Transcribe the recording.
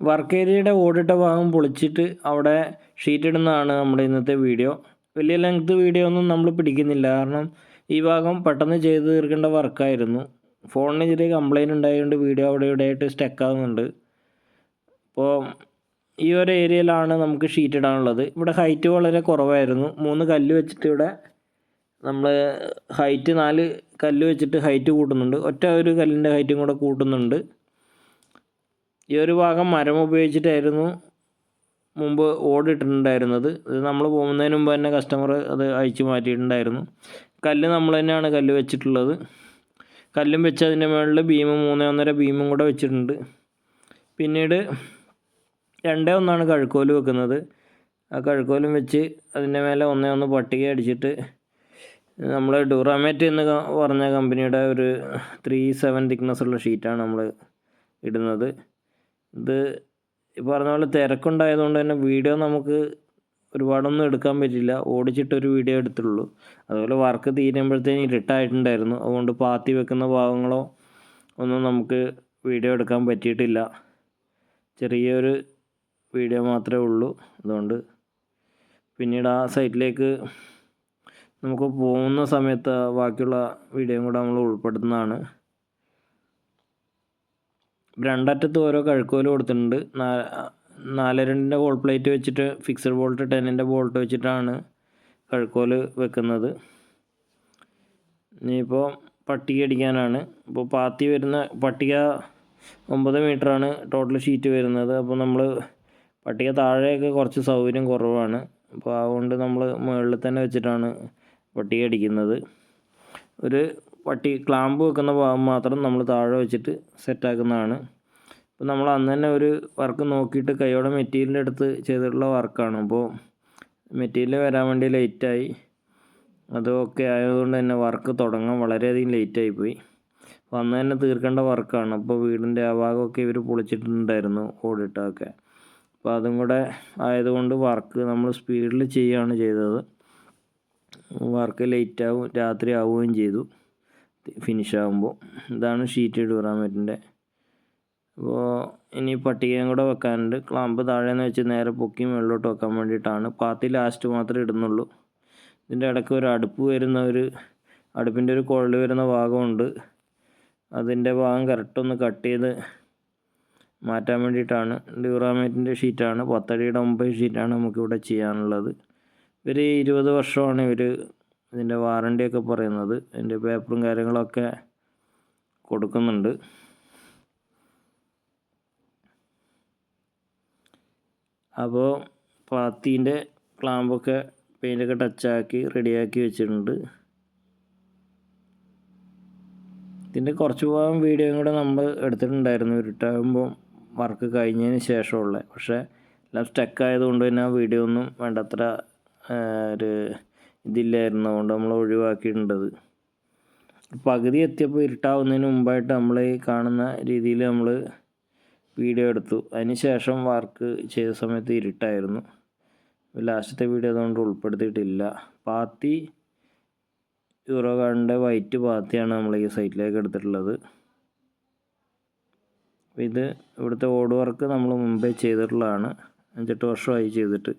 Work ഏരിയയുടെ ഓടിട്ട ഭാഗം പൊളിച്ചിട്ട് അവിടെ ഷീറ്റ് ഇടുന്നതാണ് നമ്മുടെ ഇന്നത്തെ വീഡിയോ. വലിയ ലെങ്ത് വീഡിയോ ഒന്നും നമ്മൾ പിടിക്കുന്നില്ല, കാരണം ഈ ഭാഗം പെട്ടെന്ന് ചെയ്ത് തീർക്കേണ്ട വർക്കായിരുന്നു. ഫോണിന് ചെറിയ കംപ്ലൈൻറ്റ് ഉണ്ടായതുകൊണ്ട് വീഡിയോ അവിടെ ഇവിടെ ആയിട്ട് സ്റ്റക്ക് ആകുന്നുണ്ട്. അപ്പോൾ ഈ ഒരു ഏരിയയിലാണ് നമുക്ക് ഷീറ്റ് ഇടാനുള്ളത്. ഇവിടെ ഹൈറ്റ് വളരെ കുറവായിരുന്നു. 3 കല്ല് വെച്ചിട്ട് ഇവിടെ നമ്മൾ ഹൈറ്റ് 4 കല്ല് വെച്ചിട്ട് ഹൈറ്റ് കൂട്ടുന്നുണ്ട്. ഒറ്റ ഒരു കല്ലിൻ്റെ ഹൈറ്റും കൂടെ കൂട്ടുന്നുണ്ട്. ഈ ഒരു ഭാഗം മരം ഉപയോഗിച്ചിട്ടായിരുന്നു മുമ്പ് ഓടിട്ടിട്ടുണ്ടായിരുന്നത്. ഇത് നമ്മൾ പോകുന്നതിന് മുമ്പ് തന്നെ കസ്റ്റമർ അത് അഴിച്ചു മാറ്റിയിട്ടുണ്ടായിരുന്നു. കല്ല് നമ്മൾ തന്നെയാണ് കല്ല് വെച്ചിട്ടുള്ളത്. കല്ലും വെച്ച് അതിൻ്റെ മുകളിൽ ബീമും 3.5 ബീമും കൂടെ വെച്ചിട്ടുണ്ട്. പിന്നീട് 2.1 കഴുക്കോല് വെക്കുന്നത്. ആ കഴുക്കോലും വെച്ച് അതിൻ്റെ മേലെ 1.1 പട്ടിക അടിച്ചിട്ട് നമ്മൾ ഡ്യൂറാമേറ്റ് എന്ന് പറഞ്ഞ കമ്പനിയുടെ ഒരു 3/7 തിക്നെസ് ഉള്ള ഷീറ്റാണ് നമ്മൾ ഇടുന്നത്. ഇത് പറഞ്ഞ പോലെ തിരക്കുണ്ടായതുകൊണ്ട് തന്നെ വീഡിയോ നമുക്ക് ഒരുപാടൊന്നും എടുക്കാൻ പറ്റില്ല. ഓടിച്ചിട്ടൊരു വീഡിയോ എടുത്തുള്ളൂ. അതുപോലെ വർക്ക് തീരുമ്പോഴത്തേന് ഇരുട്ടായിട്ടുണ്ടായിരുന്നു. അതുകൊണ്ട് പാത്തി വെക്കുന്ന ഭാഗങ്ങളോ ഒന്നും നമുക്ക് വീഡിയോ എടുക്കാൻ പറ്റിയിട്ടില്ല. ചെറിയൊരു വീഡിയോ മാത്രമേ ഉള്ളൂ. അതുകൊണ്ട് പിന്നീട് ആ സൈറ്റിലേക്ക് നമുക്ക് പോകുന്ന സമയത്ത് ബാക്കിയുള്ള വീഡിയോയും കൂടെ നമ്മൾ ഉൾപ്പെടുത്തുന്നതാണ്. 2 അറ്റത്ത് ഓരോ കഴുക്കോല് കൊടുത്തിട്ടുണ്ട്. 4.2 ഹോൾ പ്ലേറ്റ് വെച്ചിട്ട് ഫിക്സഡ് ബോൾട്ട് 10 ബോൾട്ട് വെച്ചിട്ടാണ് കഴുക്കോല് വെക്കുന്നത്. ഇനിയിപ്പോൾ പട്ടിക അടിക്കാനാണ്. ഇപ്പോൾ പാത്തി വരുന്ന പട്ടിക 9 മീറ്ററാണ് ടോട്ടൽ ഷീറ്റ് വരുന്നത്. അപ്പോൾ നമ്മൾ പട്ടിക താഴെയൊക്കെ കുറച്ച് സൗകര്യം കുറവാണ്. അപ്പോൾ അതുകൊണ്ട് നമ്മൾ മുകളിൽ തന്നെ വെച്ചിട്ടാണ് പട്ടിക അടിക്കുന്നത്. ഒരു ക്ലാമ്പ് വെക്കുന്ന ഭാഗം മാത്രം നമ്മൾ താഴെ വെച്ചിട്ട് സെറ്റാക്കുന്നതാണ്. അപ്പോൾ നമ്മൾ അന്ന് തന്നെ ഒരു വർക്ക് നോക്കിയിട്ട് കൈയോടെ മെറ്റീരിയലിൻ്റെ അടുത്ത് ചെയ്തിട്ടുള്ള വർക്കാണ്. അപ്പോൾ മെറ്റീരിയൽ വരാൻ വേണ്ടി ലേറ്റായി. അതൊക്കെ ആയതുകൊണ്ട് തന്നെ വർക്ക് തുടങ്ങാൻ വളരെയധികം ലേറ്റായിപ്പോയി. അപ്പോൾ അന്ന് തന്നെ തീർക്കേണ്ട വർക്കാണ്. അപ്പോൾ വീടിൻ്റെ ആ ഭാഗമൊക്കെ ഇവർ പൊളിച്ചിട്ടുണ്ടായിരുന്നു ഓടിട്ടൊക്കെ. അപ്പോൾ അതും കൂടെ ആയതുകൊണ്ട് വർക്ക് നമ്മൾ സ്പീഡിൽ ചെയ്യുകയാണ് ചെയ്തത്. വർക്ക് ലേറ്റാവും, രാത്രി ആവുകയും ചെയ്തു ഫിനിഷ് ആകുമ്പോൾ. ഇതാണ് ഷീറ്റ് ഡ്യൂറാമേറ്റിൻ്റെ. അപ്പോൾ ഇനി പട്ടികയും കൂടെ വെക്കാനുണ്ട്. ക്ലാമ്പ് താഴേന്ന് വെച്ച് നേരെ പൊക്കി മുകളിലോട്ട് വെക്കാൻ വേണ്ടിയിട്ടാണ്. പാത്തി ലാസ്റ്റ് മാത്രമേ ഇടുന്നുള്ളൂ. ഇതിൻ്റെ ഇടയ്ക്ക് ഒരു അടുപ്പ് വരുന്ന അടുപ്പിൻ്റെ ഒരു കുഴൽ വരുന്ന ഭാഗമുണ്ട്. അതിൻ്റെ ഭാഗം കറക്റ്റൊന്ന് കട്ട് ചെയ്ത് മാറ്റാൻ വേണ്ടിയിട്ടാണ്. ഡ്യൂറാമേറ്റിൻ്റെ ഷീറ്റാണ്, 10 അടിയുടെ 9 ഷീറ്റാണ് നമുക്കിവിടെ ചെയ്യാനുള്ളത്. ഒരു 20 വർഷമാണ് ഇതിൻ്റെ വാറണ്ടിയൊക്കെ പറയുന്നത്. അതിൻ്റെ പേപ്പറും കാര്യങ്ങളൊക്കെ കൊടുക്കുന്നുണ്ട്. അപ്പോൾ പാത്തീൻ്റെ ക്ലാമ്പൊക്കെ പെയിൻ്റൊക്കെ ടച്ചാക്കി റെഡിയാക്കി വെച്ചിട്ടുണ്ട്. ഇതിൻ്റെ കുറച്ച് ഭാഗം വീഡിയോയും കൂടെ നമ്മൾ എടുത്തിട്ടുണ്ടായിരുന്നു ഇരുട്ടാകുമ്പോൾ വർക്ക് കഴിഞ്ഞതിന് ശേഷമുള്ള. പക്ഷേ എല്ലാം സ്റ്റക്കായതുകൊണ്ട് തന്നെ ആ വീഡിയോ ഒന്നും വേണ്ടത്ര ഒരു ഇതില്ലായിരുന്നു. അതുകൊണ്ട് നമ്മൾ ഒഴിവാക്കിയിട്ടുണ്ടത്. പകുതി എത്തിയപ്പോൾ ഇരുട്ടാവുന്നതിന് മുമ്പായിട്ട് നമ്മൾ ഈ കാണുന്ന രീതിയിൽ നമ്മൾ വീഡിയോ എടുത്തു. അതിന് ശേഷം വർക്ക് ചെയ്ത സമയത്ത് ഇരുട്ടായിരുന്നു. ലാസ്റ്റത്തെ വീഡിയോ അതുകൊണ്ട് ഉൾപ്പെടുത്തിയിട്ടില്ല. പാത്തി യൂറോഗാർഡിൻ്റെ വൈറ്റ് പാത്തിയാണ് നമ്മൾ ഈ സൈറ്റിലേക്ക് എടുത്തിട്ടുള്ളത്. ഇത് ഇവിടുത്തെ ഓട് വർക്ക് നമ്മൾ മുമ്പേ ചെയ്തിട്ടുള്ളതാണ്. 5-8 വർഷമായി ചെയ്തിട്ട്.